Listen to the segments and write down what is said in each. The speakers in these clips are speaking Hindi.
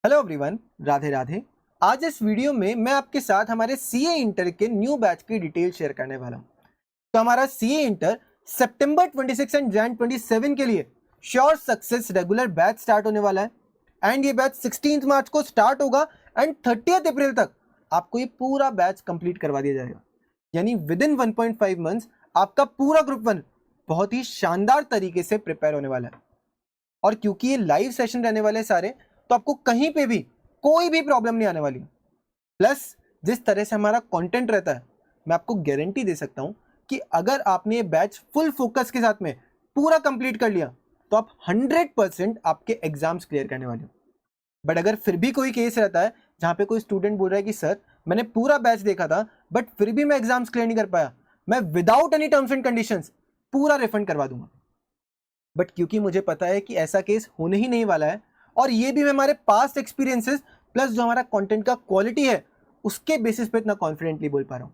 Hello everyone, Radhe Radhe. आज इस वीडियो में मैं आपके साथ हमारे सीए इंटर के न्यू बैच की डिटेल शेयर करने वाला हूं। तो हमारा CA inter September 26 and Jain 27 के लिए sure success regular batch start होने वाला है। एंड ये बैच 16 मार्च को स्टार्ट होगा एंड 30 अप्रैल तक आपको ये पूरा बैच कंप्लीट करवा दिया जाएगा। यानी विद इन 1.5 मंथ्स आपका पूरा ग्रुप 1 बहुत ही शानदार तरीके से प्रिपेयर होने वाला है। और क्योंकि ये लाइव सेशन रहने वाले हैं सारे, तो आपको कहीं पे भी कोई भी प्रॉब्लम नहीं आने वाली। प्लस जिस तरह से हमारा कंटेंट रहता है, मैं आपको गारंटी दे सकता हूं कि अगर आपने ये बैच फुल फोकस के साथ में पूरा कंप्लीट कर लिया तो आप 100% आपके एग्जाम्स क्लियर करने वाले हो। बट अगर फिर भी कोई केस रहता है जहां पे कोई स्टूडेंट बोल रहा है कि सर मैंने पूरा बैच देखा था बट फिर भी मैं एग्जाम्स क्लियर नहीं कर पाया, मैं without any terms and conditions पूरा रिफंड करवा दूंगा। बट क्योंकि मुझे पता है कि ऐसा केस होने ही नहीं वाला है, और ये भी मैं हमारे पास्ट एक्सपीरियंसेस प्लस जो हमारा कंटेंट का क्वालिटी है उसके बेसिस पे इतना कॉन्फिडेंटली बोल पा रहा हूँ।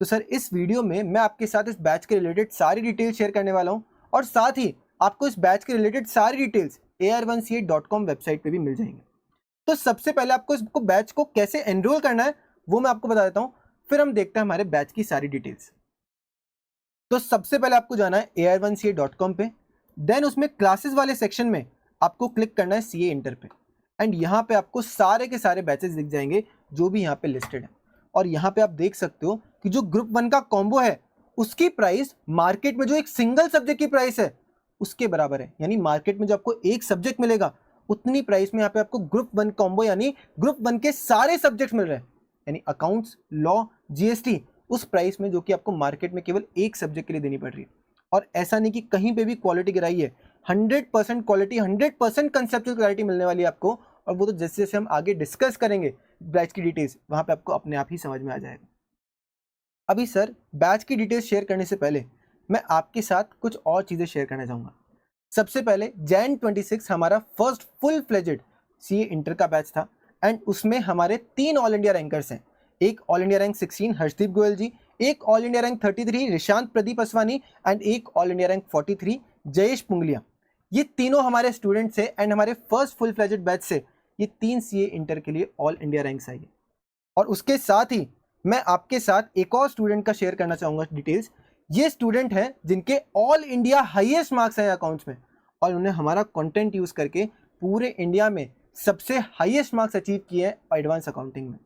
तो सर इस वीडियो में मैं आपके साथ इस बैच के रिलेटेड सारी डिटेल्स शेयर करने वाला हूँ, और साथ ही आपको इस बैच के रिलेटेड सारी डिटेल्स ar1ca.com वेबसाइट पे भी मिल जाएंगे। तो सबसे पहले आपको इसको बैच को कैसे एनरोल करना है वो मैं आपको बता देता हूँ, फिर हम देखते हैं हमारे बैच की सारी डिटेल्स। तो सबसे पहले आपको जाना है ar1ca.com पे। देन उसमें क्लासेस वाले सेक्शन में आपको क्लिक करना है सीए इंटर पे। एंड यहाँ पे आपको सारे के सारे बैचेस दिख जाएंगे जो भी यहाँ पे लिस्टेड है। और यहाँ पे आप देख सकते हो कि जो ग्रुप 1 का कॉम्बो है उसकी प्राइस मार्केट में जो एक सिंगल सब्जेक्ट की प्राइस है उसके बराबर है। यानी मार्केट में जो आपको एक सब्जेक्ट मिलेगा उतनी प्राइस में यहाँ पे आपको ग्रुप 1 कॉम्बो यानी ग्रुप 1 के सारे सब्जेक्ट मिल रहे हैं। यानी अकाउंट्स, लॉ, जीएसटी उस प्राइस में जो कि आपको मार्केट में केवल एक सब्जेक्ट के लिए देनी पड़ रही है। और ऐसा नहीं कि कहीं पे भी क्वालिटी गिराई है, 100% क्वालिटी, 100% कंसेप्चुअल क्लैरिटी मिलने वाली है आपको। और वो तो जैसे जैसे हम आगे डिस्कस करेंगे बैच की डिटेल्स, वहां पे आपको अपने आप ही समझ में आ जाएगा। अभी सर बैच की डिटेल्स शेयर करने से पहले मैं आपके साथ कुछ और चीज़ें शेयर करना चाहूँगा। सबसे पहले जैन 26 हमारा first full fledged CA inter का बैच था। एंड उसमें हमारे 3 ऑल इंडिया रैंकर्स हैं। एक all India rank 16 Harshdeep Goyal ji, एक all India rank 33 Rishant Pradeep Aswani, and एक all India rank 43 Jayesh Pungalia. ये तीनों हमारे स्टूडेंट्स हैं एंड हमारे फर्स्ट फुल फ्लेजेड बैच से ये 3 सीए इंटर के लिए ऑल इंडिया रैंक्स आई है। और उसके साथ ही मैं आपके साथ एक और स्टूडेंट का शेयर करना चाहूँगा डिटेल्स। ये स्टूडेंट हैं जिनके ऑल इंडिया हाईएस्ट मार्क्स हैं अकाउंट्स में, और उन्होंने हमारा कंटेंट यूज़ करके पूरे इंडिया में सबसे हाईएस्ट मार्क्स अचीव किए हैं एडवांस अकाउंटिंग में।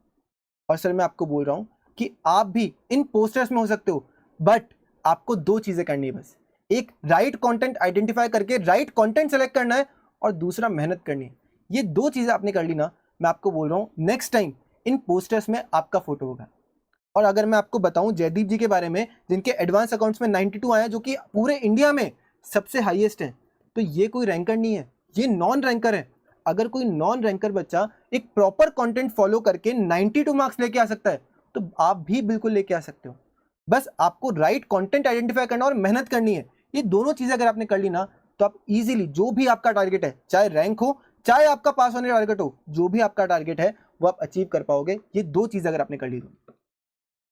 और सर मैं आपको बोल रहा हूँ कि आप भी इन पोस्टर्स में हो सकते हो, बट आपको 2 चीज़ें करनी है बस। एक, राइट कंटेंट आइडेंटिफाई करके राइट कंटेंट सेलेक्ट करना है, और दूसरा मेहनत करनी है। ये 2 चीज़ें आपने कर ली ना, मैं आपको बोल रहा हूँ नेक्स्ट टाइम इन पोस्टर्स में आपका फोटो होगा। और अगर मैं आपको बताऊं जयदीप जी के बारे में जिनके एडवांस अकाउंट्स में 92 आए हैं, जो कि पूरे इंडिया में सबसे हाईएस्ट हैं, तो ये कोई रैंकर नहीं है, ये नॉन रैंकर है। अगर कोई नॉन रैंकर बच्चा एक प्रॉपर कंटेंट फॉलो करके 92 मार्क्स लेके आ सकता है, तो आप भी बिल्कुल लेके आ सकते हो। बस आपको राइट कंटेंट आइडेंटिफाई करना और मेहनत करनी है। ये दोनों चीजें अगर आपने कर ली ना, तो आप इजीली जो भी आपका टारगेट है, चाहे रैंक हो चाहे आपका पास होने का टारगेट हो, जो भी आपका टारगेट है वो आप अचीव कर पाओगे। ये 2 चीजें अगर आपने कर ली तो।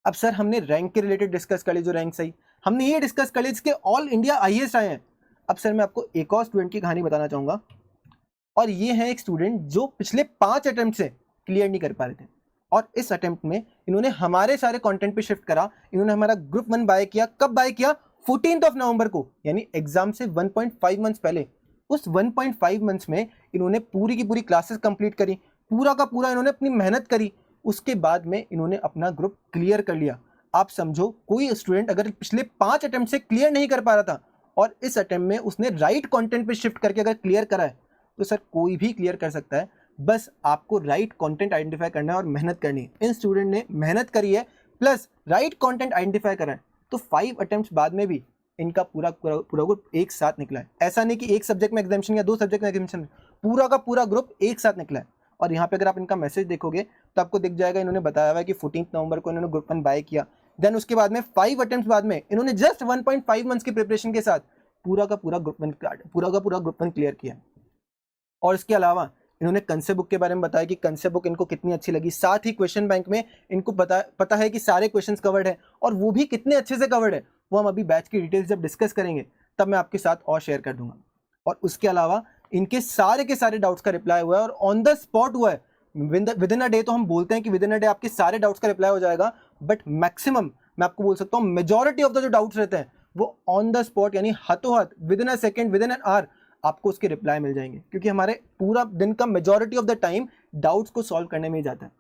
अब सर हमने रैंक के रिलेटेड डिस्कस कर ली, जो रैंक सही हमने ये डिस्कस कर ली इसके ऑल इंडिया हाईएस्ट आए हैं। अब सर मैं आपको एक और स्टूडेंट की कहानी बताना चाहूंगा, और ये है एक स्टूडेंट जो पिछले 5 अटेम्प्ट से क्लियर नहीं कर पा रहे थे, और इस अटेम्प्ट में इन्होंने हमारे सारे कंटेंट पे शिफ्ट करा। इन्होंने हमारा ग्रुप 1 बाय किया। कब बाय किया? 14 नवंबर को, यानी एग्जाम से 1.5 मंथ्स पहले। उस 1.5 मंथ्स में इन्होंने पूरी की पूरी क्लासेस कंप्लीट करी, पूरा का पूरा इन्होंने अपनी मेहनत करी। उसके बाद में इन्होंने अपना ग्रुप क्लियर कर लिया। आप समझो कोई स्टूडेंट अगर पिछले 5 अटेम्प्ट से क्लियर नहीं कर पा रहा था, और इस अटेम्प्ट में उसने राइट कंटेंट पे शिफ्ट करके अगर क्लियर करा है, तो सर कोई भी क्लियर कर सकता है। बस आपको राइट कंटेंट आइडेंटिफाई करना है और मेहनत करनी है। इन स्टूडेंट ने मेहनत करी है प्लस राइट कंटेंट आइडेंटिफाई करा है, तो 5 अटेम्प्ट्स बाद में भी इनका पूरा पूरा पूरा ग्रुप एक साथ निकला है। ऐसा नहीं कि एक सब्जेक्ट में एग्जामिशन या 2 सब्जेक्ट में एग्जामिशन, पूरा का पूरा ग्रुप एक साथ निकला है। और यहाँ पे अगर आप इनका मैसेज देखोगे तो आपको दिख जाएगा, इन्होंने बताया हुआ है कि 14 नवंबर को इन्होंने ग्रुप 1 बाय किया। देन उसके बाद में 5 अटेम्प्ट्स बाद में इन्होंने जस्ट 1.5 मंथ्स की प्रिपरेशन के साथ पूरा का पूरा ग्रुप 1 क्लियर किया। और इसके अलावा इन्होंने कंसेप्ट बुक के बारे में बताया कि कंसेप्ट बुक इनको कितनी अच्छी लगी। साथ ही क्वेश्चन बैंक में इनको पता है कि सारे क्वेश्चंस कवर्ड है, और वो भी कितने अच्छे से कवर्ड है वो हम अभी बैच की डिटेल्स जब डिस्कस करेंगे तब मैं आपके साथ और शेयर कर दूंगा। और उसके अलावा इनके सारे के सारे डाउट्स का रिप्लाई हुआ है और ऑन द स्पॉट हुआ है। विद इन अ डे तो हम बोलते हैं कि विद इन अ डे आपके सारे डाउट्स का रिप्लाई हो जाएगा, बट मैक्सिमम मैं आपको बोल सकता हूँ मेजॉरिटी ऑफ द जो डाउट्स रहते हैं वो ऑन द स्पॉट यानी हाथों हाथ with in a second with in an hour आपको उसके रिप्लाई मिल जाएंगे, क्योंकि हमारे पूरा दिन का majority of the time doubts को सॉल्व करने में ही जाता है।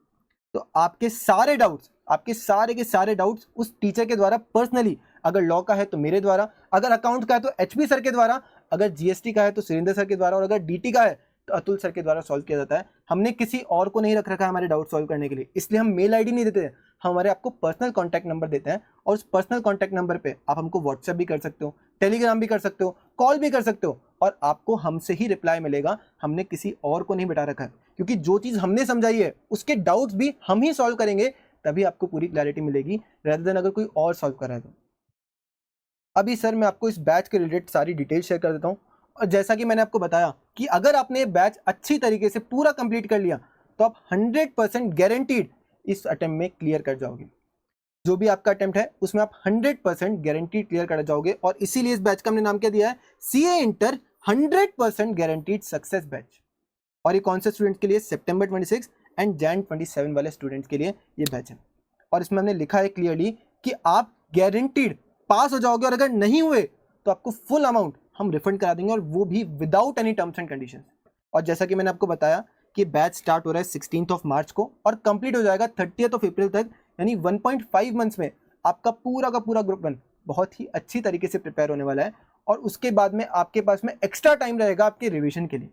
तो आपके सारे डाउट्स, आपके सारे के सारे डाउट्स उस टीचर के द्वारा पर्सनली, अगर लॉ का है तो मेरे द्वारा, अगर अकाउंट का है तो एचपी सर के द्वारा, अगर जीएसटी का है तो सुरेंद्र सर के द्वारा, और अगर डीटी का है तो अतुल सर के द्वारा सॉल्व किया जाता है। हमने किसी और को नहीं रख रखा है हमारे डाउट सॉल्व करने के लिए, इसलिए हम मेल आईडी नहीं देते हैं, हमारे आपको पर्सनल कॉन्टैक्ट नंबर देते हैं और उस पर्सनल कॉन्टैक्ट नंबर पे आप हमको व्हाट्सएप भी कर सकते हो, टेलीग्राम भी कर सकते हो, कॉल भी कर सकते हो और आपको हमसे ही रिप्लाई मिलेगा। हमने किसी और को नहीं बिठा रखा है, क्योंकि जो चीज़ हमने समझाई है उसके डाउट्स भी हम ही सॉल्व करेंगे, तभी आपको पूरी क्लैरिटी मिलेगी, रेदर देन अगर कोई और सॉल्व कर रहा है तो। अभी सर मैं आपको इस बैच के रिलेटेड सारी डिटेल शेयर कर देता हूँ। और जैसा कि मैंने आपको बताया कि अगर आपने ये बैच अच्छी तरीके से पूरा कंप्लीट कर लिया तो आप 100% गारंटीड इस अटेम्प्ट में क्लियर कर जाओगे। जो भी आपका अटेम्प्ट है उसमें आप 100% गारंटीड क्लियर कर जाओगे, और इसीलिए इस बैच का हमने नाम क्या दिया है, CA inter 100% guaranteed success batch. और ये कौन से स्टूडेंट्स के लिए, सितंबर 26 एंड जैन 27 वाले स्टूडेंट्स के लिए ये बैच है। और इसमें हमने लिखा है क्लियरली कि आप गारंटीड पास हो जाओगे, और अगर नहीं हुए तो आपको फुल अमाउंट हम रिफंड करा देंगे, और वो भी without any terms and conditions. और जैसा कि मैंने आपको बताया कि बैच स्टार्ट हो रहा है 16 मार्च को और कंप्लीट हो जाएगा 30 अप्रैल तक, यानी 1.5 मंथ्स में आपका पूरा का पूरा ग्रुप 1 बहुत ही अच्छी तरीके से प्रिपेयर होने वाला है। और उसके बाद में आपके पास में एक्स्ट्रा टाइम रहेगा आपके रिविजन के लिए,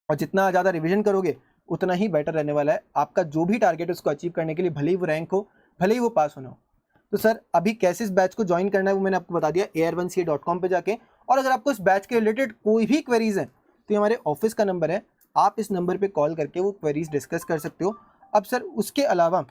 और जितना ज़्यादा रिविजन करोगे उतना ही बेटर रहने वाला है आपका जो भी टारगेट है उसको अचीव करने के लिए, भले ही वो रैंक हो, भले ही वो पास होना हो। तो सर अभी कैसे इस बैच को ज्वाइन करना है वो मैंने आपको बता दिया air1ca.com पे जाके। और अगर आपको इस बैच के रिलेटेड कोई भी क्वेरीज है तो ये हमारे ऑफिस का नंबर है, आप इस नंबर पे कॉल करके वो क्वेरीज डिस्कस कर सकते हो। अब सर उसके अलावा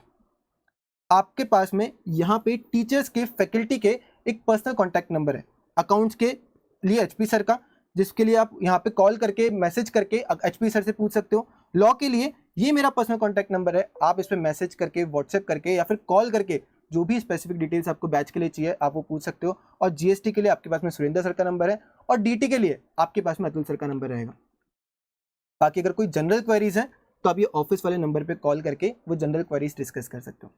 आपके पास में यहाँ पे टीचर्स के, फैकल्टी के एक पर्सनल कॉन्टैक्ट नंबर है, अकाउंट्स के लिए एचपी सर का, जिसके लिए आप यहाँ पे कॉल करके, मैसेज करके एचपी सर से पूछ सकते हो। लॉ के लिए ये मेरा पर्सनल कॉन्टैक्ट नंबर है, आप इस पर मैसेज करके, व्हाट्सएप करके या फिर कॉल करके जो भी स्पेसिफिक डिटेल्स आपको बैच के लिए चाहिए आप वो पूछ सकते हो। और जीएसटी के लिए आपके पास में सुरेंद्र सर का नंबर है, और डीटी के लिए आपके पास में अतुल सर का नंबर रहेगा। बाकी अगर कोई जनरल क्वेरीज है तो आप ये ऑफिस वाले नंबर पे कॉल करके वो जनरल क्वेरीज डिस्कस कर सकते हो।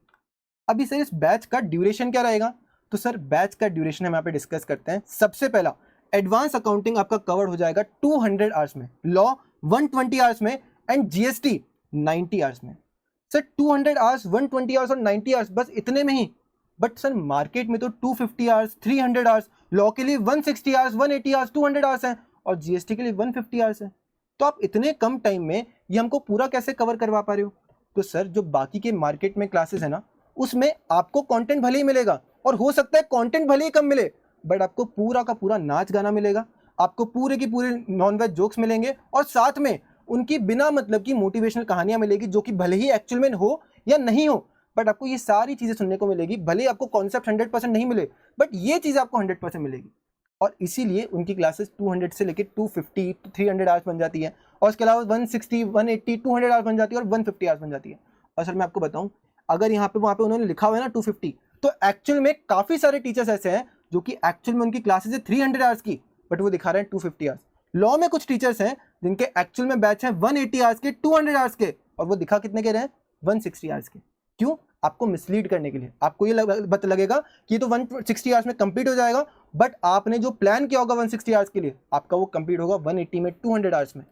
अभी सर इस बैच का ड्यूरेशन क्या रहेगा, तो सर बैच का ड्यूरेशन हम यहाँ पे डिस्कस करते हैं। सबसे पहला एडवांस अकाउंटिंग आपका कवर हो जाएगा 200 आवर्स में, लॉ 120 आवर्स में एंड जीएसटी 90 आवर्स में। सर 200 आवर्स, 120 आवर्स और 90 आवर्स बस इतने में ही, बट सर मार्केट में तो 250 आवर्स, 300 आवर्स, लॉ के लिए 160 आवर्स, 180 आवर्स, 200 आवर्स हैं और जीएसटी के लिए 150 आवर्स हैं। तो आप इतने कम टाइम में ये हमको पूरा कैसे कवर करवा पा रहे हो? तो सर जो बाकी के मार्केट में क्लासेस है ना, उसमें आपको कंटेंट भले ही मिलेगा और हो सकता है कंटेंट भले ही कम मिले, बट आपको पूरा का पूरा नाच गाना मिलेगा, आपको पूरे की पूरे नॉन-वेज जोक्स मिलेंगे और साथ में उनकी बिना मतलब की मोटिवेशनल कहानियां मिलेगी, जो कि भले ही एक्चुअल में हो या नहीं हो, बट आपको ये सारी चीजें सुनने को मिलेगी। भले आपको कॉन्सेप्ट 100% नहीं मिले, बट ये चीज आपको 100% मिलेगी। और इसीलिए उनकी क्लासेस 200 से लेकर 250 to 300 आवर्स बन जाती है, और उसके अलावा 160, 180, 200 आवर्स बन जाती है और 150 आवर्स बन जाती है। और सर मैं आपको बताऊं, अगर यहाँ पे वहाँ पे उन्होंने लिखा हुआ है ना 250, तो एक्चुअल में काफ़ी सारे टीचर्स ऐसे हैं जो कि एक्चुअल में उनकी क्लासेस है 300 आवर्स की, बट वो दिखा रहे हैं 250 आवर्स। लॉ में कुछ टीचर्स हैं जिनके एक्चुअल में बैच हैं 180 आवर्स के, 200 आवर्स के, और वो दिखा कितने के रहे हैं, 160 आवर्स के। क्यों? आपको मिसलीड करने के लिए। आपको ये लगेगा कि तो 160 आवर्स में कंप्लीट हो जाएगा, बट आपने जो प्लान किया होगा 160 आवर्स के लिए, आपका वो कंप्लीट होगा 180 में, 200 आवर्स में।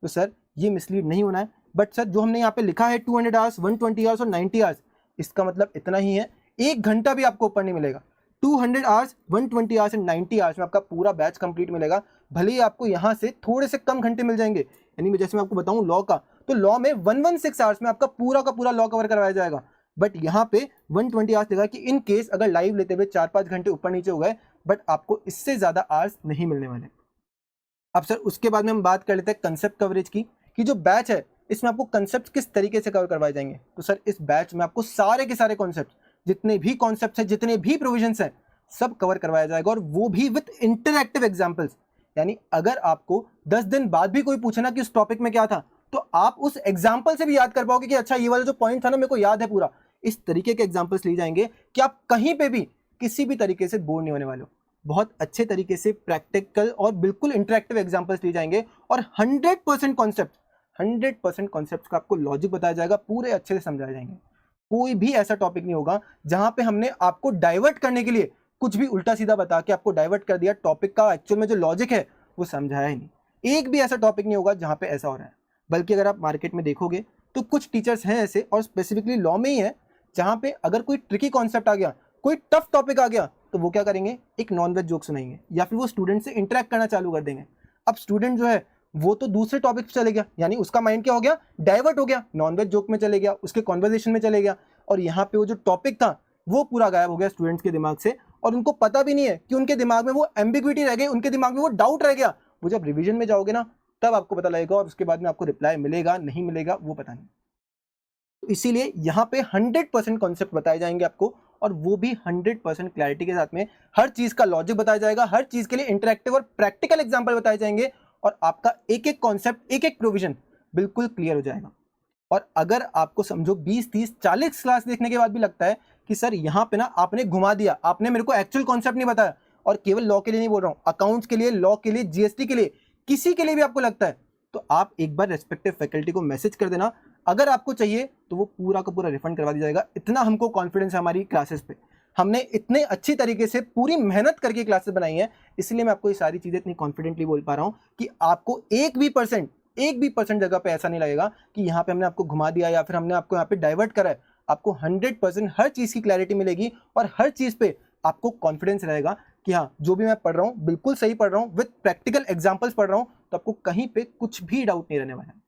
तो सर ये मिसलीड नहीं होना है। बट सर जो हमने यहाँ पे लिखा है 200 आवर्स, 120 आवर्स और 90 आवर्स, इसका मतलब इतना ही है, 1 घंटा भी आपको ऊपर नहीं मिलेगा। 200 आवर्स, 120 आवर्स एंड 90 आवर्स में आपका पूरा बैच कंप्लीट मिलेगा। भले ही आपको यहाँ से थोड़े से कम घंटे मिल जाएंगे, यानी मैं जैसे मैं आपको बताऊँ लॉ का, तो लॉ में 116 आवर्स में आपका पूरा का पूरा लॉ कवर करवाया जाएगा, बट यहाँ पे 120 आवर्स देगा कि इन केस अगर लाइव लेते हुए 4-5 घंटे ऊपर नीचे हो गए, बट आपको इससे ज़्यादा आवर्स नहीं मिलने वाले। अब सर उसके बाद में हम बात कर लेते हैं कंसेप्ट कवरेज की, कि जो बैच है इसमें आपको कंसेप्ट किस तरीके से कवर करवाए जाएंगे। तो सर इस बैच में आपको सारे के सारे कॉन्सेप्ट, जितने भी कॉन्सेप्ट हैं, जितने भी प्रोविजंस हैं, सब कवर करवाया जाएगा, और वो भी विथ इंटरैक्टिव एग्जाम्पल्स। यानी अगर आपको 10 दिन बाद भी कोई पूछना कि उस टॉपिक में क्या था, तो आप उस एग्जाम्पल से भी याद कर पाओगे कि अच्छा ये वाला जो पॉइंट था ना मेरे को याद है पूरा। इस तरीके के एग्जाम्पल्स लिए जाएंगे कि आप कहीं पे भी किसी भी तरीके से बोर नहीं होने वाले हो। बहुत अच्छे तरीके से प्रैक्टिकल और बिल्कुल इंटरेक्टिव एग्जाम्पल्स लिए जाएंगे और 100% कॉन्सेप्ट का आपको लॉजिक बताया जाएगा, पूरे अच्छे से समझाए जाएंगे। कोई भी ऐसा टॉपिक नहीं होगा जहां पे हमने आपको डाइवर्ट करने के लिए कुछ भी उल्टा सीधा बता के आपको डाइवर्ट कर दिया, टॉपिक का एक्चुअल में जो लॉजिक है वो समझाया ही नहीं। एक भी ऐसा टॉपिक नहीं होगा जहां पे ऐसा हो रहा है। बल्कि अगर आप मार्केट में देखोगे तो कुछ टीचर्स हैं ऐसे, और स्पेसिफिकली लॉ में ही है, जहां पे अगर कोई ट्रिकी कॉन्सेप्ट आ गया, कोई टफ टॉपिक आ गया, तो वो क्या करेंगे, एक नॉन वेज जोक सुनाएंगे या फिर वो स्टूडेंट से इंटरेक्ट करना चालू कर देंगे। अब स्टूडेंट जो है वो तो दूसरे टॉपिक पे चले गया, यानी उसका माइंड क्या हो गया, डाइवर्ट हो गया, नॉन वेज जोक में चले गया, उसके कॉन्वर्जेशन में चले गया, और यहाँ पे वो जो टॉपिक था वो पूरा गायब हो गया स्टूडेंट्स के दिमाग से, और उनको पता भी नहीं है कि उनके दिमाग में वो एम्बिग्विटी रह गई, उनके दिमाग में वो डाउट रह गया। वो जब रिवीजन में जाओगे ना तब आपको पता लगेगा, और उसके बाद में आपको रिप्लाई मिलेगा नहीं मिलेगा वो पता नहीं। तो इसीलिए यहाँ पे 100% कॉन्सेप्ट बताए जाएंगे आपको, और वो भी 100% क्लैरिटी के साथ में। हर चीज का लॉजिक बताया जाएगा, हर चीज के लिए इंटरेक्टिव और प्रैक्टिकल एग्जांपल बताए जाएंगे, और आपका एक एक कॉन्सेप्ट, एक एक प्रोविजन बिल्कुल क्लियर हो जाएगा। और अगर आपको समझो 20, 30, 40 क्लास देखने के बाद भी लगता है कि सर यहाँ पे ना आपने घुमा दिया, आपने मेरे को एक्चुअल कॉन्सेप्ट नहीं बताया, और केवल लॉ के लिए नहीं बोल रहा हूँ, अकाउंट्स के लिए, लॉ के लिए, जीएसटी के लिए, किसी के लिए भी आपको लगता है, तो आप एक बार रेस्पेक्टिव फैकल्टी को मैसेज कर देना। अगर आपको चाहिए तो वो पूरा का पूरा रिफंड करवा दिया जाएगा। इतना हमको कॉन्फिडेंस है हमारी क्लासेस पे, हमने इतने अच्छी तरीके से पूरी मेहनत करके क्लासेस बनाई हैं, इसलिए मैं आपको ये सारी चीज़ें इतनी कॉन्फिडेंटली बोल पा रहा हूँ कि आपको एक भी परसेंट जगह पे ऐसा नहीं लगेगा कि यहाँ पे हमने आपको घुमा दिया या फिर हमने आपको यहाँ पे डाइवर्ट करा है। आपको 100% हर चीज़ की क्लैरिटी मिलेगी, और हर चीज़ पे आपको कॉन्फिडेंस रहेगा कि हाँ जो भी मैं पढ़ रहा हूँ बिल्कुल सही पढ़ रहा हूँ, विद प्रैक्टिकल एग्जाम्पल्स पढ़ रहा हूँ, तो आपको कहीं पे कुछ भी डाउट नहीं रहने वाला है।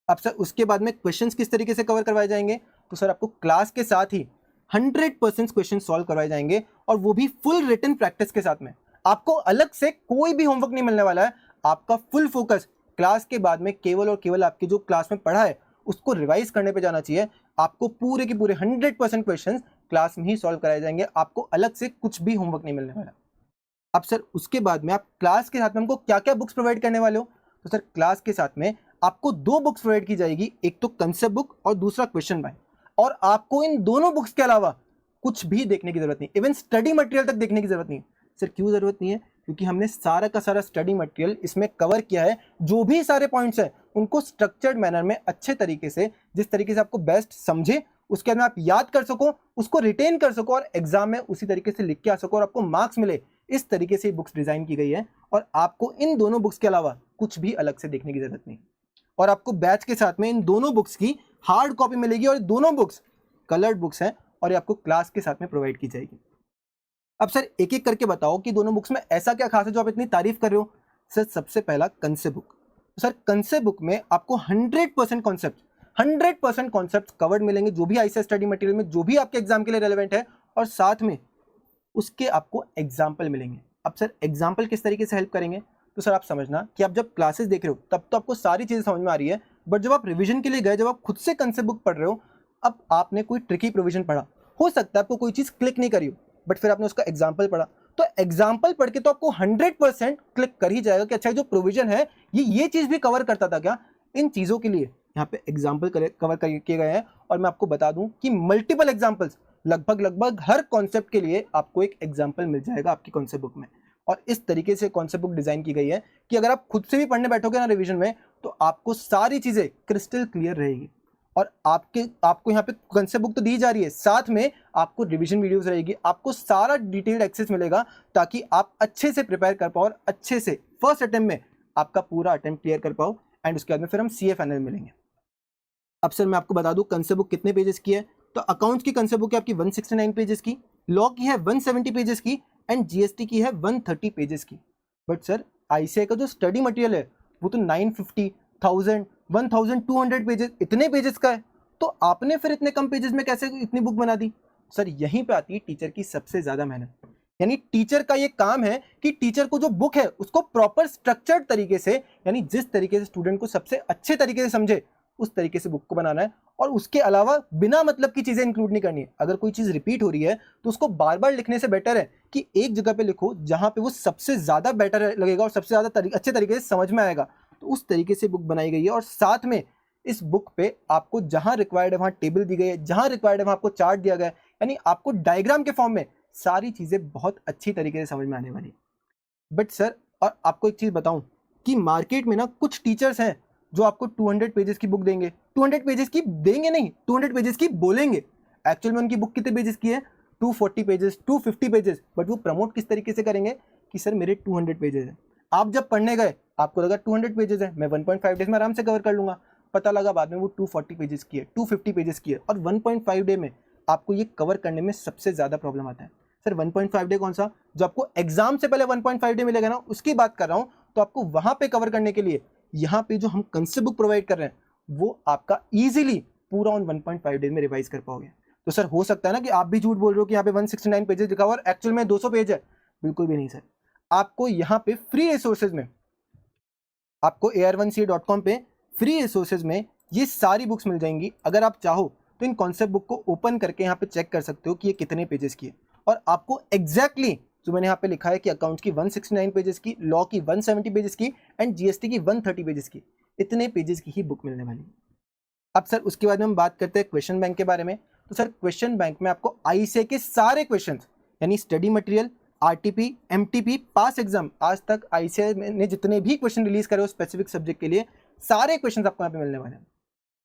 अब सर उसके बाद में क्वेश्चंस किस तरीके से कवर करवाए जाएंगे, तो सर आपको क्लास के साथ ही 100% क्वेश्चन सॉल्व करवाए जाएंगे, और वो भी फुल रिटन प्रैक्टिस के साथ में। आपको अलग से कोई भी होमवर्क नहीं मिलने वाला है। आपका फुल फोकस क्लास के बाद में केवल और केवल आपकी जो क्लास में पढ़ा है उसको रिवाइज करने पे जाना चाहिए। आपको पूरे के पूरे 100% क्वेश्चन क्लास में ही सॉल्व कराए जाएंगे, आपको अलग से कुछ भी होमवर्क नहीं मिलने वाला। अब सर उसके बाद में आप क्लास के साथ में हमको क्या क्या बुक्स प्रोवाइड करने वाले हो, तो सर क्लास के साथ में आपको 2 बुक्स प्रोवाइड की जाएगी, एक तो कंसेप्ट बुक और दूसरा क्वेश्चन बैंक। और आपको इन दोनों बुक्स के अलावा कुछ भी देखने की जरूरत नहीं, इवन स्टडी मटेरियल तक देखने की जरूरत नहीं। सर क्यों जरूरत नहीं है, क्योंकि हमने सारा का सारा स्टडी मटेरियल इसमें कवर किया है। जो भी सारे पॉइंट्स हैं उनको स्ट्रक्चर्ड मैनर में अच्छे तरीके से, जिस तरीके से आपको बेस्ट समझे, उसके अंदर आप याद कर सको, उसको रिटेन कर सको, और एग्जाम में उसी तरीके से लिख के आ सको और आपको मार्क्स मिले, इस तरीके से बुक्स डिजाइन की गई है। और आपको इन दोनों बुक्स के अलावा कुछ भी अलग से देखने की जरूरत नहीं। और आपको बैच के साथ में इन दोनों बुक्स की हार्ड कॉपी मिलेगी, और दोनों बुक्स कलर्ड बुक्स हैं, और ये आपको क्लास के साथ में प्रोवाइड की जाएगी। अब सर एक एक करके बताओ कि दोनों बुक्स में ऐसा क्या खास है जो आप इतनी तारीफ कर रहे हो। सर सबसे पहला concept book. Sir concept book में आपको 100% कॉन्सेप्ट कवर्ड मिलेंगे, जो भी आईसीएस स्टडी मटेरियल में, जो भी आपके एग्जाम के लिए रेलेवेंट है, और साथ में उसके आपको एग्जाम्पल मिलेंगे। अब सर एग्जाम्पल किस तरीके से हेल्प करेंगे, तो सर आप समझना कि आप जब क्लासेस देख रहे हो तब तो आपको सारी चीज़ें समझ में आ रही है, बट जब आप रिवीजन के लिए गए, जब आप खुद से कंसेप्ट बुक पढ़ रहे हो, अब आपने कोई ट्रिकी प्रोविजन पढ़ा, हो सकता है आपको कोई चीज़ क्लिक नहीं करी हो, बट फिर आपने उसका एग्जाम्पल पढ़ा, तो एग्जाम्पल पढ़ के तो आपको 100% क्लिक कर ही जाएगा कि अच्छा जो प्रोविजन है ये चीज़ भी कवर करता था क्या। इन चीज़ों के लिए यहाँ पे एग्जाम्पल कवर किए गए हैं, और मैं आपको बता दूं कि मल्टीपल एग्जाम्पल्स, लगभग हर कॉन्सेप्ट के लिए आपको एक एग्जाम्पल मिल जाएगा आपकी कॉन्सेप्ट बुक में। और इस तरीके से कॉन्सेप्ट बुक डिजाइन की गई है कि अगर आप खुद से भी पढ़ने बैठोगे ना रिवीजन में, तो आपको सारी चीजें क्रिस्टल क्लियर रहेगी। और आपको यहाँ पे कॉन्सेप्ट बुक तो दी जा रही है, साथ में आपको रिवीजन वीडियोस रहेगी, आपको सारा डिटेल्ड एक्सेस मिलेगा, ताकि आप अच्छे से प्रिपेयर कर पाओ और अच्छे से फर्स्ट अटेम्प्ट में आपका पूरा अटेम्प्ट क्लियर कर पाओ। एंड उसके बाद में फिर हम सीए फाइनल मिलेंगे। अब सर मैं आपको बता दूं कंसेप्ट बुक कितने पेजेस की है, तो अकाउंट्स की कंसेप्ट बुक है आपकी 169 पेजेस की, लॉ की है 170 पेजेस की, एंड जीएसटी की है 130 पेजेस की। बट सर आईसीआई का जो स्टडी मटेरियल है वो तो 950, 1000, 1200 पेजेस, इतने पेजेस का है, तो आपने फिर इतने कम पेजेस में कैसे इतनी बुक बना दी। सर यहीं पे आती है टीचर की सबसे ज्यादा मेहनत। यानी टीचर का ये काम है कि टीचर को जो बुक है उसको प्रॉपर स्ट्रक्चर्ड तरीके से, यानी जिस तरीके से स्टूडेंट को सबसे अच्छे तरीके से समझे उस तरीके से बुक को बनाना है, और उसके अलावा बिना मतलब की चीजें इंक्लूड नहीं करनी है। अगर कोई चीज रिपीट हो रही है तो उसको बार बार लिखने से बेटर है कि एक जगह पे लिखो जहां पे वो सबसे ज्यादा बेटर लगेगा और सबसे ज्यादा अच्छे तरीके से समझ में आएगा। तो उस तरीके से बुक बनाई गई है, और साथ में इस बुक पे आपको जहां रिक्वायर्ड है वहां टेबल दी गई है, जहां रिक्वायर्ड है वहां आपको चार्ट दिया गया है, यानी आपको डायग्राम के फॉर्म में सारी चीज़ें बहुत अच्छी तरीके से समझ में आने वाली। बट सर, और आपको एक चीज़ बताऊं कि मार्केट में ना कुछ टीचर्स हैं जो आपको 200 पेजेस की बुक देंगे। 200 पेजेस की देंगे नहीं, 200 पेजेस की बोलेंगे। एक्चुअल में उनकी बुक कितने पेजेस की है? 240 पेजेस, 250 पेजेस। बट वो प्रमोट किस तरीके से करेंगे कि सर मेरे 200 पेजेस हैं। आप जब पढ़ने गए आपको लगा 200 पेजेस है, मैं 1.5 डेज में आराम से कवर कर लूंगा। पता लगा बाद में वो 240 पेजेस की है, 250 पेजेस की है, और 1.5 डे में आपको ये कवर करने में सबसे ज़्यादा प्रॉब्लम आता है। सर 1.5 डे कौन सा? जो आपको एग्जाम से पहले 1.5 डे मिलेगा ना, उसकी बात कर रहा हूँ। तो आपको वहां पे कवर करने के लिए यहाँ पे जो हम कंसेप्ट बुक प्रोवाइड कर रहे हैं वो आपका इजीली पूरा ऑन 1.5 डेज में रिवाइज कर पाओगे। तो सर हो सकता है ना कि आप भी झूठ बोल रहे हो कि यहाँ पे 169 पेजेस लिखा हुआ और एक्चुअल में 200 पेज है। बिल्कुल भी नहीं सर। आपको यहाँ पे फ्री रिसोर्सेज में, आपको ar1ca.com पे फ्री रिसोर्सेज में ये सारी बुक्स मिल जाएंगी। अगर आप चाहो तो इन कॉन्सेप्ट बुक को ओपन करके यहाँ पे चेक कर सकते हो कि ये कितने पेजेस की है, और आपको एग्जैक्टली जो मैंने यहाँ पे लिखा है कि अकाउंट्स की 169 पेजेस की, लॉ की 170 पेजेस की एंड जीएसटी की 130 पेजेस की, इतने पेजेस की ही बुक मिलने वाली है। अब सर उसके बाद में हम बात करते हैं क्वेश्चन बैंक के बारे में। तो सर क्वेश्चन बैंक में आपको आईसीए के सारे क्वेश्चन, यानी स्टडी मटेरियल, आरटीपी, एमटीपी, पास एग्जाम, आज तक आईसीए ने जितने भी क्वेश्चन रिलीज करे हो स्पेसिफिक सब्जेक्ट के लिए, सारे क्वेश्चन आपको यहाँ पे मिलने वाले हैं।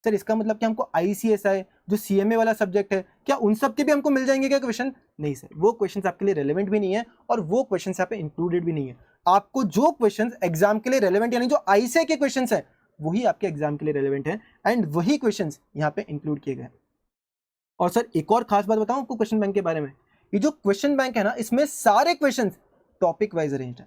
सर इसका मतलब कि हमको आईसीएसआई जो सीएमए वाला सब्जेक्ट है, क्या उन सब के भी हमको मिल जाएंगे क्या क्वेश्चन? नहीं सर, वो क्वेश्चंस आपके लिए रेलेवेंट भी नहीं है और वो क्वेश्चंस यहाँ पे इंक्लूडेड भी नहीं है। आपको जो क्वेश्चंस एग्जाम के लिए रेलेवेंट, यानी जो आईसीए के क्वेश्चंस है, वही आपके एग्जाम के लिए रेलेवेंट है एंड वही क्वेश्चंस यहाँ पे इंक्लूड किए गए। और सर एक और खास बात बताऊं आपको क्वेश्चन बैंक के बारे में, ये जो क्वेश्चन बैंक है ना, इसमें सारे क्वेश्चन टॉपिक वाइज अरेंज है।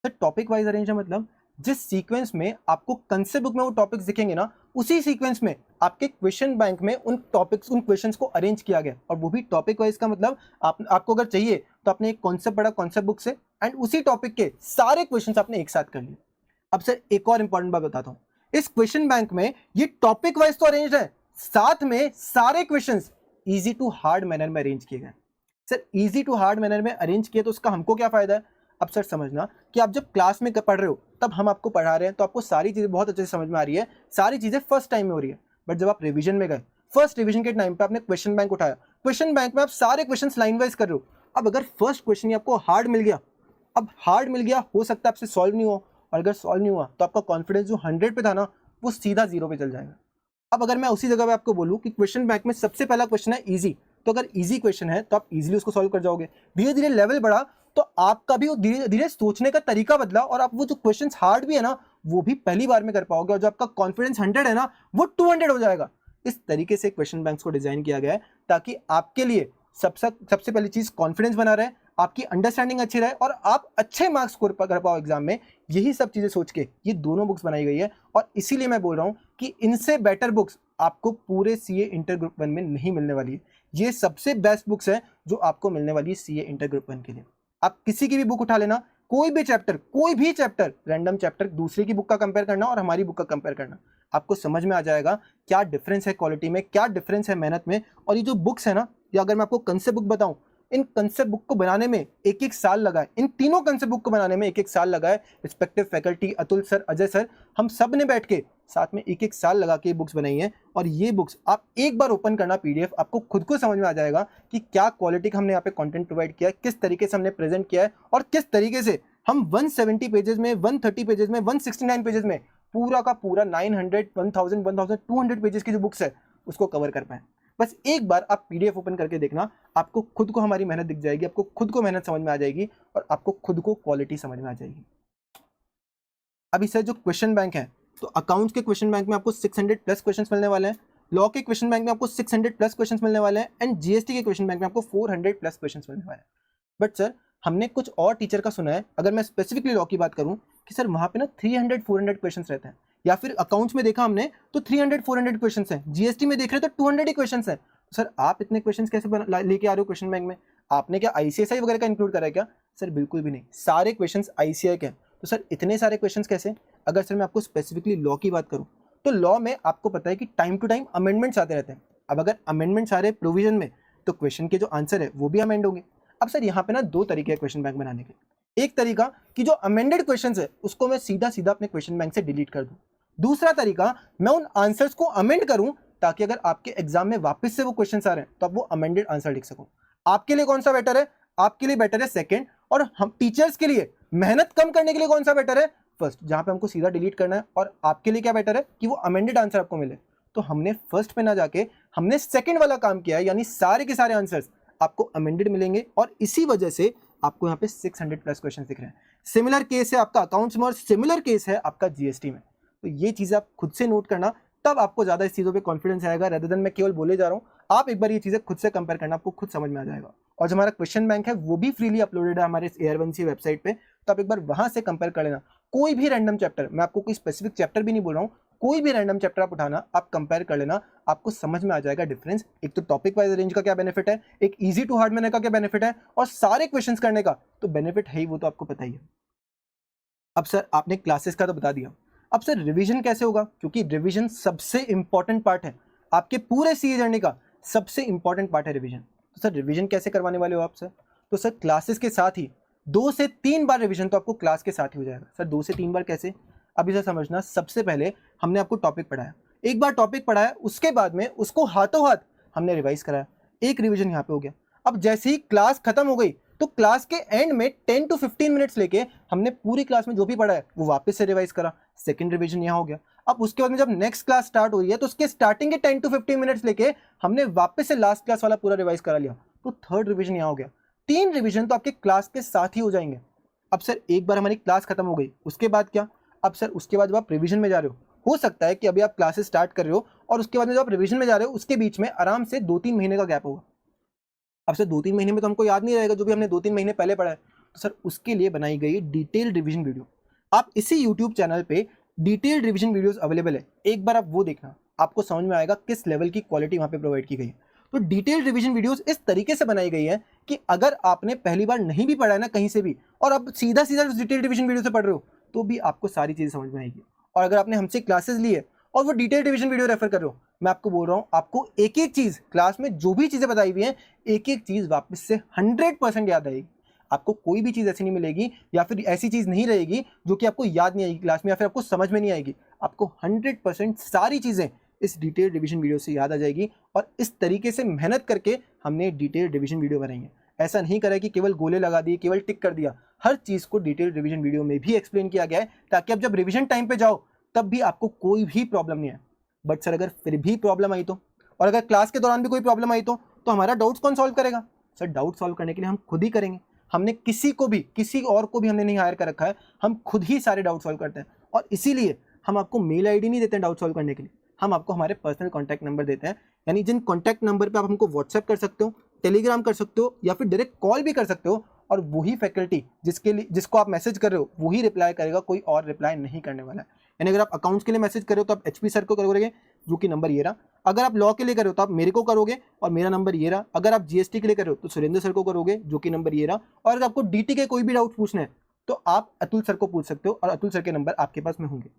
सर टॉपिक वाइज अरेंज है मतलब जिस सीक्वेंस में आपको कंसेप्ट बुक में वो टॉपिक्स दिखेंगे ना, उसी सीक्वेंस में आपके क्वेश्चन बैंक में उन टॉपिक्स, उन क्वेश्चंस को अरेंज किया गया, और वो भी टॉपिक वाइज। का मतलब आपको अगर चाहिए तो आपने एक कॉन्सेप्ट पढ़ा कॉन्सेप्ट बुक से एंड उसी टॉपिक के सारे क्वेश्चंस आपने एक साथ कर लिए। अब सर एक और इंपॉर्टेंट बात बताता हूँ, इस क्वेश्चन बैंक में ये टॉपिक वाइज तो अरेंज है, साथ में सारे questions easy to hard manner में अरेंज किए गए। Sir easy to hard manner में अरेंज किए तो उसका हमको क्या फायदा है? अब सर समझना कि आप जब क्लास में पढ़ रहे हो तब हम आपको पढ़ा रहे हैं तो आपको सारी चीजें बहुत अच्छे से समझ में आ रही है, सारी चीजें फर्स्ट टाइम में हो रही है। बट जब आप रिवीजन में गए, फर्स्ट रिवीजन के टाइम पे आपने क्वेश्चन बैंक उठाया, क्वेश्चन बैंक में आप सारे क्वेश्चन लाइन वाइज कर रहे हो। अब अगर फर्स्ट क्वेश्चन आपको हार्ड मिल गया, अब हार्ड मिल गया, हो सकता है आपसे सॉल्व नहीं हो, और अगर सॉल्व नहीं हुआ तो आपका कॉन्फिडेंस जो 100 पे था ना, वो सीधा 0 पे चल जाएगा। अब अगर मैं उसी जगह पे आपको बोलूं कि क्वेश्चन बैंक में सबसे पहला क्वेश्चन है इजी, तो अगर इजी क्वेश्चन है तो आप इजीली उसको सॉल्व कर जाओगे। धीरे धीरे लेवल बढ़ा तो आपका भी धीरे धीरे सोचने का तरीका बदला, और आप वो जो क्वेश्चन हार्ड भी है ना, वो भी पहली बार में कर पाओगे, और जो आपका कॉन्फिडेंस 100 है ना, वो 200 हो जाएगा। इस तरीके से क्वेश्चन बैंक्स को डिजाइन किया गया है ताकि आपके लिए सबसे पहली चीज कॉन्फिडेंस बना रहे, आपकी अंडरस्टैंडिंग अच्छी रहे और आप अच्छे मार्क्स स्कोर कर पाओ एग्जाम में। यही सब चीजें सोच के ये दोनों बुक्स बनाई गई है, और इसीलिए मैं बोल रहा हूं कि इनसे बेटर बुक्स आपको पूरे सीए इंटर ग्रुप 1 में नहीं मिलने वाली है। ये सबसे बेस्ट बुक्स है जो आपको मिलने वाली है सीए इंटर ग्रुप 1 के लिए। आप किसी की भी बुक उठा लेना, कोई भी चैप्टर, रैंडम चैप्टर, दूसरे की बुक का कंपेयर करना और हमारी बुक का कंपेयर करना, आपको समझ में आ जाएगा क्या डिफरेंस है क्वालिटी में, क्या डिफरेंस है मेहनत में। और ये जो बुक्स है ना, या अगर मैं आपको कंसेप्ट बुक बताऊं, इन कंसेप्ट बुक को बनाने में एक साल लगा है, इन तीनों कंसेप्ट बुक को बनाने में एक साल लगा है। Respective faculty Atul sir, Ajay sir, हम सब ने बैठ के साथ में एक साल लगा के बुक्स बनाई है। और ये बुक्स आप एक बार ओपन करना पीडीएफ, आपको खुद को समझ में आ जाएगा कि क्या क्वालिटी का हमने यहाँ पे कंटेंट प्रोवाइड किया है, किस तरीके से हमने प्रेजेंट किया है, और किस तरीके से हम 170 पेजेस में, 130 पेजेस में, 169 पेजेस में पूरा का पूरा 900, 1000, 1200 पेजेस की जो बुक्स है उसको कवर कर पाए। बस एक बार आप पीडीएफ ओपन करके देखना, आपको खुद को हमारी मेहनत दिख जाएगी, आपको खुद को मेहनत समझ में आ जाएगी, और आपको खुद को क्वालिटी समझ में आ जाएगी। अभी सर जो क्वेश्चन बैंक है, तो अकाउंट्स के क्वेश्चन बैंक में आपको 600 प्लस क्वेश्चन मिलने वाले हैं, लॉ के क्वेश्चन बैंक में आपको 600 प्लस क्वेश्चन मिलने वाले हैं, एंड जीएसटी के क्वेश्चन बैंक में आपको 400 प्लस क्वेश्चन मिलने वाले हैं। बट सर हमने कुछ और टीचर का सुना है, अगर मैं स्पेसिफिकली लॉ की बात करूं, कि सर वहां पे ना 300-400 क्वेश्चन रहते हैं, या फिर अकाउंट्स में देखा हमने तो 300-400 क्वेश्चन हैं, जीएसटी में देख रहे तो 200 ही क्वेश्चन हैं। सर आप इतने क्वेश्चन कैसे लेके आ रहे हो क्वेश्चन बैंक में? आपने क्या आईसीएसआई वगैरह का इंक्लूड करा है क्या? सर बिल्कुल भी नहीं, सारे क्वेश्चन आईसीआई के हैं। तो सर इतने सारे क्वेश्चन कैसे? अगर सर मैं आपको स्पेसिफिकली लॉ की बात करूं, तो लॉ में आपको पता है कि टाइम टू टाइम अमेंडमेंट्स आते रहते हैं। अब अगर अमेंडमेंट्स आ रहे प्रोविजन में, तो क्वेश्चन के जो आंसर है वो भी अमेंड होंगे। अब सर यहाँ पे ना दो तरीके हैं क्वेश्चन बैंक बनाने के। एक तरीका कि जो अमेंडेड क्वेश्चन है उसको मैं सीधा सीधा अपने क्वेश्चन बैंक से डिलीट कर दूं। दूसरा तरीका, मैं उन आंसर्स को अमेंड करूं ताकि अगर आपके एग्जाम में वापस से वो क्वेश्चन आ रहे हैं तो आप वो अमेंडेड आंसर लिख सको। आपके लिए कौन सा बेटर है? आपके लिए बेटर है सेकंड, और हम टीचर्स के लिए मेहनत कम करने के लिए कौन सा बेटर है, फर्स्ट, जहां पे हमको सीधा डिलीट करना है। और आपके लिए क्या बेटर है कि वो अमेंडेड आंसर आपको मिले। तो हमने फर्स्ट पे ना जाके हमने सेकंड वाला काम किया है, यानी सारे के सारे आंसर्स आपको अमेंडेड मिलेंगे, और इसी वजह से आपको यहाँ पे 600 प्लस क्वेश्चन दिख रहे हैं। सिमिलर केस है आपका अकाउंट्स में और सिमिलर केस है आपका जीएसटी में। तो ये चीजें आप खुद से नोट करना, तब आपको ज्यादा इस चीजों पे कॉन्फिडेंस आएगा, रेदर देन मैं केवल बोले जा रहा हूँ। आप एक बार ये चीजें खुद से कंपेयर करना, आपको खुद समझ में आ जाएगा। और जो हमारा क्वेश्चन बैंक है वो भी फ्रीली अपलोडेड है हमारे AR1C वेबसाइट पे, तो आप एक बार वहां से कंपेयर कर लेना। कोई भी रैंडम चैप्टर, मैं आपको कोई स्पेसिफिक चैप्टर भी नहीं बोल रहा हूँ, कोई भी रैंडम चैप्टर आप उठाना, आप कंपेयर कर लेना, आपको समझ में आ जाएगा डिफरेंस। एक तो टॉपिक वाइज रेंज का क्या बेनिफिट है, एक इजी टू हार्ड मैनर का क्या बेनिफिट है, और सारे क्वेश्चंस करने का तो बेनिफिट है ही, वो तो आपको पता ही है। अब सर आपने क्लासेस का तो बता दिया, अब सर रिवीजन कैसे होगा, क्योंकि रिवीजन सबसे इंपॉर्टेंट पार्ट है आपके पूरे सीए जर्नी का, सबसे इंपॉर्टेंट पार्ट है रिवीजन। तो सर रिवीजन कैसे करवाने वाले हो आप सर, तो सर क्लासेस के साथ ही 2 से 3 बार रिवीजन तो आपको क्लास के साथ ही हो जाएगा। सर 2 से 3 बार कैसे, अभी सर समझना, सबसे पहले हमने आपको टॉपिक पढ़ाया, एक बार टॉपिक पढ़ाया, उसके बाद में उसको हाथों हाथ हमने रिवाइज कराया, एक रिवीजन यहाँ पे हो गया। अब जैसे ही क्लास खत्म हो गई तो क्लास के एंड में 10 to 15 मिनट्स लेके हमने पूरी क्लास में जो भी पढ़ा है वो वापस से रिवाइज करा, सेकंड रिवीजन यहाँ हो गया। अब उसके बाद में जब नेक्स्ट क्लास स्टार्ट हो रही है तो उसके स्टार्टिंग के 10 to 15 मिनट्स लेके हमने वापस से लास्ट क्लास वाला पूरा रिवाइज करा लिया, तो थर्ड रिवीजन यहाँ हो गया। 3 रिवीजन तो आपके क्लास के साथ ही हो जाएंगे। अब सर एक बार हमारी क्लास खत्म हो गई, उसके बाद क्या, अब सर उसके बाद जब आप रिवीजन में जा रहे हो सकता है कि अभी आप क्लासेस स्टार्ट कर रहे हो और उसके बाद में जब आप रिवीजन में जा रहे हो उसके बीच में आराम से 2-3 महीने का गैप होगा। अब सर 2-3 महीने में तो हमको याद नहीं रहेगा जो भी हमने 2-3 महीने पहले पढ़ा है, तो सर उसके लिए बनाई गई डिटेल्ड रिवीजन वीडियो। आप इसी यूट्यूब चैनल पे डिटेल्ड रिवीजन वीडियोस अवेलेबल है, एक बार आप वो देखना, आपको समझ में आएगा किस लेवल की क्वालिटी वहाँ पे प्रोवाइड की गई है। तो डिटेल्ड रिवीजन वीडियोस इस तरीके से बनाई गई है कि अगर आपने पहली बार नहीं भी पढ़ा है ना कहीं से भी, और आप सीधा सीधा डिटेल्ड रिवीजन वीडियो से पढ़ रहे हो, तो भी आपको सारी चीज़ें समझ में आएगी। और अगर आपने हमसे क्लासेस ली है और वो डिटेल्ड रिवीजन वीडियो रेफर कर रहे हो, मैं आपको बोल रहा हूँ आपको एक एक चीज़ क्लास में जो भी चीज़ें बताई हुई हैं, एक एक चीज़ वापस से 100% याद आएगी। आपको कोई भी चीज़ ऐसी नहीं मिलेगी या फिर ऐसी चीज़ नहीं रहेगी जो कि आपको याद नहीं आएगी क्लास में या फिर आपको समझ में नहीं आएगी। आपको 100% सारी चीज़ें इस डिटेल्ड रिवीजन वीडियो से याद आ जाएगी। और इस तरीके से मेहनत करके हमने डिटेल्ड रिवीजन वीडियो बनाई है। ऐसा नहीं करा कि केवल गोले लगा दिए, केवल टिक कर दिया, हर चीज़ को डिटेल्ड रिवीजन वीडियो में भी एक्सप्लेन किया गया है, ताकि आप जब रिवीजन टाइम पे जाओ तब भी आपको कोई भी प्रॉब्लम नहीं है। बट सर अगर फिर भी प्रॉब्लम आई तो, और अगर क्लास के दौरान भी कोई प्रॉब्लम आई तो हमारा डाउट्स कौन सॉल्व करेगा? सर डाउट सॉल्व करने के लिए हम खुद ही करेंगे। हमने किसी और को भी हमने नहीं हायर कर रखा है, हम खुद ही सारे डाउट सॉल्व करते हैं। और इसीलिए हम आपको मेल आईडी नहीं देते हैं डाउट सॉल्व करने के लिए, हम आपको हमारे पर्सनल कॉन्टैक्ट नंबर देते हैं, यानी जिन कॉन्टैक्ट नंबर पे आप हमको व्हाट्सएप कर सकते हो, टेलीग्राम कर सकते हो या फिर डायरेक्ट कॉल भी कर सकते हो। और वही फैकल्टी जिसको आप मैसेज कर रहे हो वही रिप्लाई करेगा, कोई और रिप्लाई नहीं करने वाला है। यानी अगर आप अकाउंट्स के लिए मैसेज कर रहे हो तो आप HP सर को करोगे, जो कि नंबर ये रहा। अगर आप लॉ के लिए कर रहे हो तो आप मेरे को करोगे और मेरा नंबर ये रहा। अगर आप GST के लिए कर रहे हो तो सुरेंद्र सर को करोगे, जो कि नंबर ये रहा। और अगर आपको DT के कोई भी डाउट पूछना है तो आप अतुल सर को पूछ सकते हो, और अतुल सर के नंबर आपके पास में होंगे।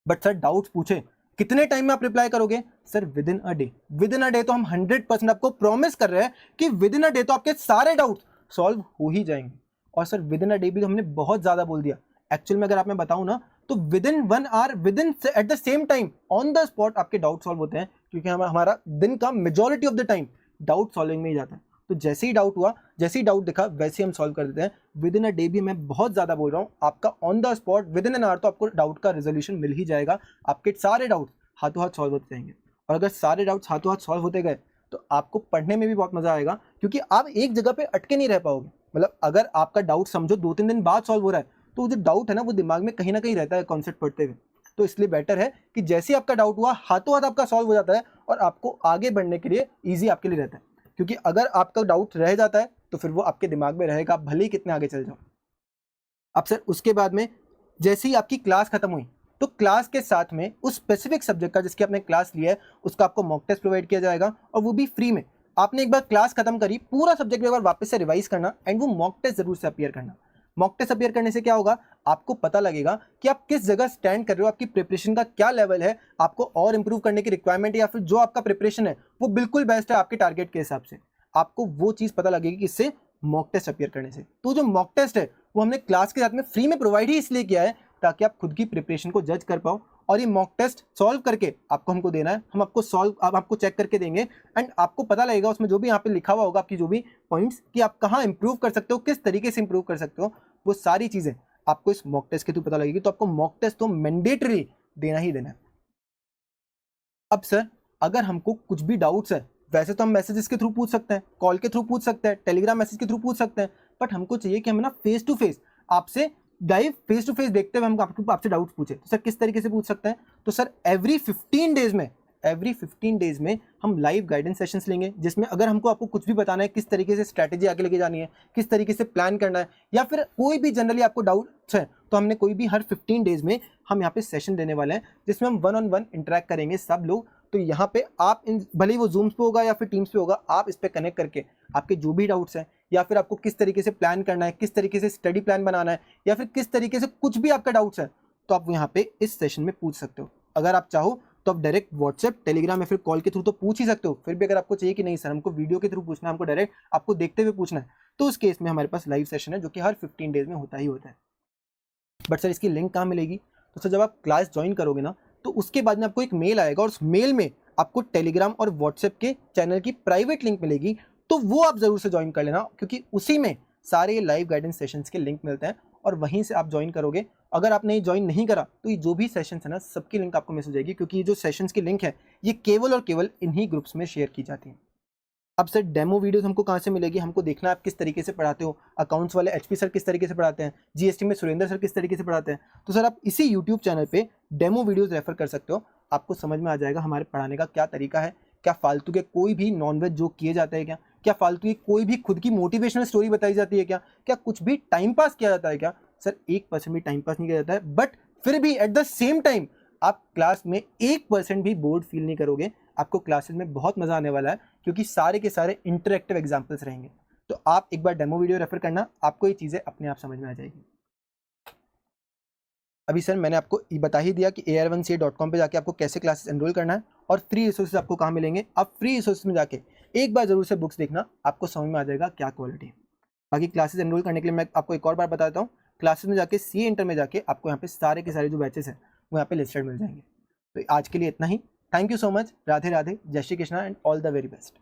बट सर डाउट्स पूछे कितने टाइम में आप रिप्लाई करोगे? Sir with in a day. With in a day तो हम 100% आपको प्रॉमिस कर रहे हैं कि विद इन अ डे तो आपके सारे डाउट्स सॉल्व हो ही जाएंगे। और sir with in a day भी हमने बहुत ज्यादा बोल दिया। एक्चुअल में अगर आप मैं बताऊं ना तो within 1 hour, within at the same time, on the spot आपके डाउट सॉल्व होते हैं, क्योंकि हमारा दिन का majority of the time doubt solving में ही जाता है। तो जैसे ही डाउट हुआ, जैसे ही डाउट दिखा, वैसे ही हम सॉल्व कर देते हैं। विद इन अ डे भी मैं बहुत ज़्यादा बोल रहा हूँ, आपका on the spot with in an hour तो आपको डाउट का रेजोल्यूशन मिल ही जाएगा। आपके सारे डाउट हाथों हाथ सॉल्व होते जाएंगे। और अगर सारे डाउट्स हाथों हाथ सॉल्व होते गए तो आपको पढ़ने में भी बहुत मज़ा आएगा, क्योंकि आप एक जगह पे अटके नहीं रह पाओगे। मतलब अगर आपका डाउट समझो 2-3 दिन बाद सॉल्व हो रहा है तो जो डाउट है ना वो दिमाग में कहीं ना कहीं रहता है कॉन्सेप्ट पढ़ते हुए। तो इसलिए बेटर है कि जैसे ही आपका डाउट हुआ हाथों हाथ आपका सॉल्व हो जाता है, और आपको आगे बढ़ने के लिए ईजी आपके लिए रहता है। क्योंकि अगर आपका डाउट रह जाता है तो फिर वो आपके दिमाग में रहेगा, भले ही कितने आगे चल जाओ। अब सर उसके बाद में जैसे ही आपकी क्लास खत्म हुई तो क्लास के साथ में उस स्पेसिफिक सब्जेक्ट का जिसकी आपने क्लास लिया है उसका आपको मॉक टेस्ट प्रोवाइड किया जाएगा, और वो भी फ्री में। आपने एक बार क्लास खत्म करी, पूरा सब्जेक्ट एक बार वापस से रिवाइज करना, एंड वो मॉक टेस्ट जरूर से अपीयर करना। मॉक टेस्ट अपीयर करने से क्या होगा, आपको पता लगेगा कि आप किस जगह स्टैंड कर रहे हो, आपकी प्रिपरेशन का क्या लेवल है, आपको और इंप्रूव करने की रिक्वायरमेंट है, या फिर जो आपका प्रिपरेशन है वो बिल्कुल बेस्ट है आपके टारगेट के हिसाब से। आपको वो चीज़ पता लगेगी कि इससे मॉक टेस्ट अपीयर करने से। तो जो मॉक टेस्ट है वो हमने क्लास के साथ में फ्री में प्रोवाइड ही इसलिए किया है ताकि आप खुद की प्रिपरेशन को जज कर पाओ, और ये मॉक टेस्ट सॉल्व करके आपको हमको देना है। हम आपको चेक करके देंगे एंड आपको पता लगेगा उसमें जो भी यहाँ पे लिखा हुआ होगा आपकी जो भी पॉइंट्स कि आप कहाँ इंप्रूव कर सकते हो, किस तरीके से इंप्रूव कर सकते हो, वो सारी चीज़ें आपको इस मॉक टेस्ट के थ्रू पता लगेगी। तो आपको मॉक टेस्ट तो मैंडेटरी देना ही देना है। अब सर अगर हमको कुछ भी डाउट्स है, वैसे तो हम मैसेजेस के थ्रू पूछ सकते हैं, कॉल के थ्रू पूछ सकते हैं, टेलीग्राम मैसेज के थ्रू पूछ सकते हैं, बट हमको चाहिए कि हम ना फेस टू फेस आपसे लाइव फेस टू फेस देखते हुए हमको आपसे डाउट्स पूछे। तो सर किस तरीके से पूछ सकते हैं? तो सर एवरी 15 डेज में हम लाइव गाइडेंस सेशंस लेंगे, जिसमें अगर हमको आपको कुछ भी बताना है, किस तरीके से स्ट्रैटेजी आगे लेके जानी है, किस तरीके से प्लान करना है, या फिर कोई भी जनरली आपको डाउट्स है, तो हमने कोई भी हर 15 डेज में हम यहाँ पे सेशन देने वाले हैं जिसमें हम 1-on-1 इंटरेक्ट करेंगे सब लोग। तो यहाँ पे आप भले ही वो जूम्स पे होगा या फिर टीम्स पे होगा, आप इस पे कनेक्ट करके आपके जो भी डाउट्स हैं, या फिर आपको किस तरीके से प्लान करना है, किस तरीके से स्टडी प्लान बनाना है, या फिर किस तरीके से कुछ भी आपका डाउट्स है, तो आप यहाँ पे इस सेशन में पूछ सकते हो। अगर आप चाहो तो आप डायरेक्ट व्हाट्सएप, टेलीग्राम या फिर कॉल के थ्रू तो पूछ ही सकते हो। फिर भी अगर आपको चाहिए कि नहीं सर हमको वीडियो के थ्रू पूछना है, हमको डायरेक्ट आपको देखते हुए पूछना है, तो उस केस में हमारे पास लाइव सेशन है जो कि हर 15 डेज में होता ही होता है। बट सर इसकी लिंक कहाँ मिलेगी? तो सर जब आप क्लास ज्वाइन करोगे ना, तो उसके बाद में आपको एक मेल आएगा और उस मेल में आपको टेलीग्राम और व्हाट्सएप के चैनल की प्राइवेट लिंक मिलेगी। तो वो आप जरूर से ज्वाइन कर लेना, क्योंकि उसी में सारे लाइव गाइडेंस सेशंस के लिंक मिलते हैं और वहीं से आप ज्वाइन करोगे। अगर आपने ज्वाइन नहीं करा तो ये जो भी सेशंस है ना, सबकी लिंक आपको मिस हो जाएगी, क्योंकि ये जो सेशंस की लिंक है ये केवल और केवल इन्हीं ग्रुप्स में शेयर की जाती है। अब सर डेमो वीडियोस हमको कहाँ से मिलेगी? हमको देखना है आप किस तरीके से पढ़ाते हो। अकाउंट्स वाले एचपी सर किस तरीके से पढ़ाते हैं, जीएसटी में सुरेंद्र सर किस तरीके से पढ़ाते हैं। तो सर आप इसी यूट्यूब चैनल पे डेमो वीडियोस रेफर कर सकते हो, आपको समझ में आ जाएगा हमारे पढ़ाने का क्या तरीका है। क्या फालतू के कोई भी नॉनवेज जोक किए जाते हैं क्या? क्या फालतू की कोई भी खुद की मोटिवेशनल स्टोरी बताई जाती है क्या? क्या कुछ भी टाइम पास किया जाता है क्या? सर 1% भी टाइम पास नहीं किया जाता है, बट फिर भी एट द सेम टाइम आप क्लास में 1% भी बोर्ड फील नहीं करोगे। आपको क्लासेस में बहुत मजा आने वाला है, क्योंकि सारे के सारे इंटरेक्टिव एग्जाम्पल्स रहेंगे। तो आप एक बार डेमो वीडियो रेफर करना, आपको ये चीज़ें अपने आप समझ में आ जाएगी। अभी सर मैंने आपको ये बता ही दिया कि ar1ca.com पे जाके आपको कैसे क्लासेस एनरोल करना है और फ्री रिसोर्सेज आपको कहाँ मिलेंगे। आप फ्री रिसोर्सेज में जाके एक बार जरूर से बुक्स देखना, आपको समझ में आ जाएगा क्या क्वालिटी है। बाकी क्लासेस एनरोल करने के लिए मैं आपको एक और बार बताता हूँ, क्लासेस में जाके सीए इंटर में जाके आपको यहाँ पे सारे के सारे जो बैचेस हैं वो यहाँ पे लिस्टेड मिल जाएंगे। तो आज के लिए इतना ही। Thank you so much. Radhe Radhe, जय Shri Krishna and all the very best.